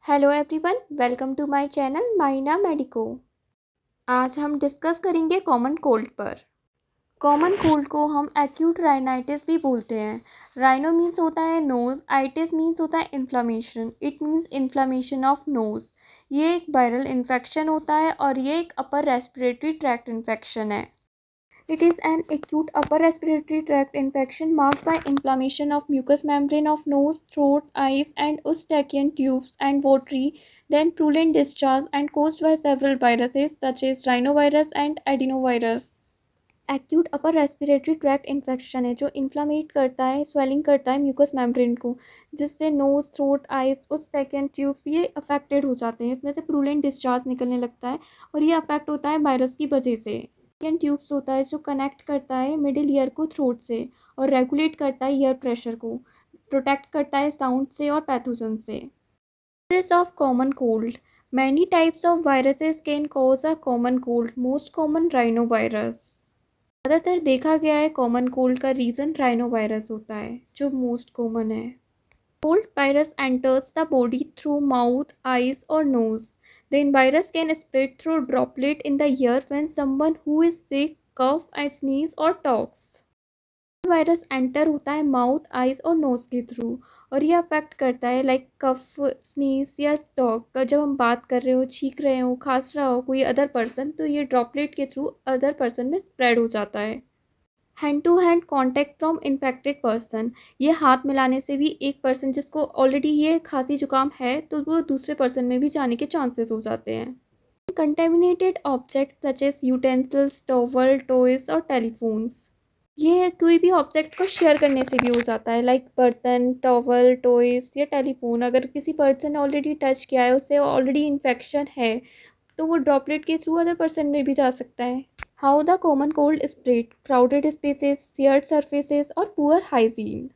Hello everyone, welcome to my channel Mahina medico. आज हम discuss करेंगे कॉमन कोल्ड पर। कॉमन कोल्ड को हम एक्यूट राइनाइटिस भी बोलते हैं। राइनो मीन्स होता है नोज़, आइटिस मीन्स होता है inflammation, it means inflammation of nose. ये एक वायरल इन्फेक्शन होता है और ये एक अपर रेस्पिरेटरी ट्रैक्ट इन्फेक्शन है। It is an acute upper respiratory tract infection marked by inflammation of mucous membrane of nose, throat, eyes, and eustachian tubes and watery, then purulent discharge and caused by several viruses such as rhinovirus and adenovirus. Acute upper respiratory tract infection है जो इन्फ्लामेट करता है, swelling करता है mucus membrane को, जिससे knows, throat, eyes, उस second tubes ये अफेक्टेड हो जाते हैं। इसमें से प्रूलेंट डिस्चार्ज निकलने लगता है और ये अफेक्ट होता है वायरस की वजह से। सेकेंड ट्यूब्स होता है जो कनेक्ट करता है मिडिल ईयर को थ्रोट से और रेगुलेट करता है ईयर प्रेशर को, प्रोटेक्ट करता है साउंड से और पैथोजन से। Causes of common cold. Many types of viruses can cause a common cold. Most common rhinovirus. ज़्यादातर देखा गया है कॉमन कोल्ड का रीज़न राइनोवायरस होता है जो मोस्ट कॉमन है। Cold virus enters the body through mouth, eyes और nose. Then virus can spread through droplet in the air when someone who is sick cough and sneeze और talks. Virus enter होता है mouth, eyes और nose के through और ये affect करता है लाइक कफ, स्नीज या टॉक का। जब हम बात कर रहे हो, छींक रहे हो, खांस रहा हो कोई अदर पर्सन, तो ये ड्रॉपलेट के थ्रू अदर पर्सन में स्प्रेड हो जाता है। Hand to hand contact from infected person. ये हाथ मिलाने से भी एक पर्सन जिसको ऑलरेडी ये खांसी जुकाम है तो वो दूसरे पर्सन में भी जाने के चांसेस हो जाते हैं। Contaminated object such as utensils, towel, toys और टेलीफोन्स। ये कोई भी ऑब्जेक्ट को शेयर करने से भी हो जाता है लाइक बर्तन, टॉवल, टॉयज या टेलीफोन। अगर किसी पर्सन ने ऑलरेडी टच किया है, उससे ऑलरेडी इन्फेक्शन है, तो वो ड्रॉपलेट के थ्रू अदर पर्सन में भी जा सकता है। How the common cold spread. Crowded spaces, shared surfaces और पुअर हाइजीन।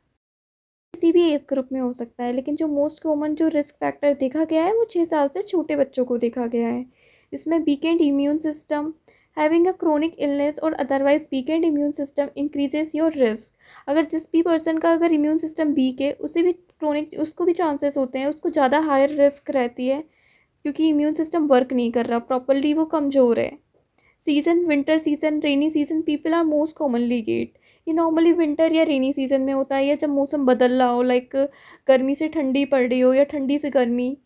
किसी भी एज ग्रुप में हो सकता है, लेकिन जो मोस्ट कॉमन जो रिस्क फैक्टर देखा गया है वो 6 साल से छोटे बच्चों को देखा गया है। इसमें weakened immune system, having a chronic illness और otherwise weakened immune system increases your risk. अगर जिस भी पर्सन का अगर इम्यून सिस्टम वीक है, उसे भी क्रोनिक, उसको भी चांसेस होते हैं, उसको ज़्यादा हायर रिस्क रहती है क्योंकि इम्यून सिस्टम वर्क नहीं कर रहा प्रॉपरली, वो कमज़ोर है। Season, winter season, rainy season, people are most commonly get. ये नॉर्मली विंटर या रेनी सीजन में होता है, या जब मौसम बदल रहा हो, लाइक गर्मी से ठंडी पड़ रही हो या ठंडी से गर्मी,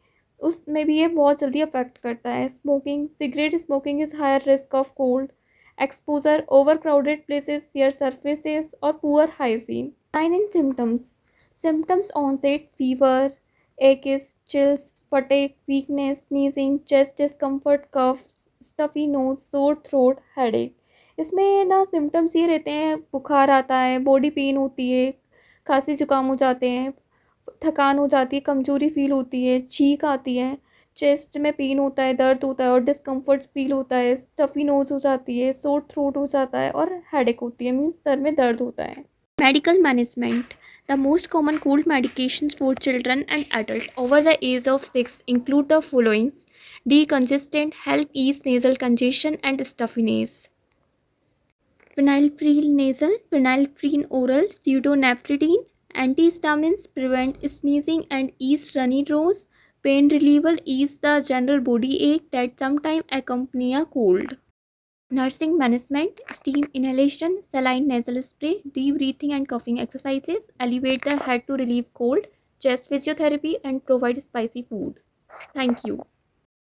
उसमें भी ये बहुत जल्दी अफेक्ट करता है। Smoking, cigarette smoking is higher risk of cold. Exposure, over crowded places, share surfaces और poor hygiene. Sign and symptoms. Symptoms onset fever, aches, chills, fatigue, weakness, sneezing, chest discomfort, cough, stuffy nose, sore throat, headache. इसमें ना symptoms ये रहते हैं, बुखार आता है, body pain होती है, खांसी जुकाम हो जाते हैं, थकान हो जाती है, कमजोरी फील होती है, छींक आती है, चेस्ट में पेन होता है, दर्द होता है और डिस्कम्फर्ट फील होता है, स्टफी नोज हो जाती है, सोर थ्रोट हो जाता है और हेडेक होती है, मीन्स सर में दर्द होता है। Medical management. The most common cold medications for children and adults over the age of 6 include the following: decongestant, help ease nasal congestion and stuffiness; phenylephrine nasal, phenylephrine oral, pseudonephridine; antihistamines, prevent sneezing and ease runny nose; pain reliever, ease the general body ache that sometimes accompany a cold. Nursing management, steam inhalation, saline nasal spray, deep breathing and coughing exercises, elevate the head to relieve cold, chest physiotherapy and provide spicy food. Thank you.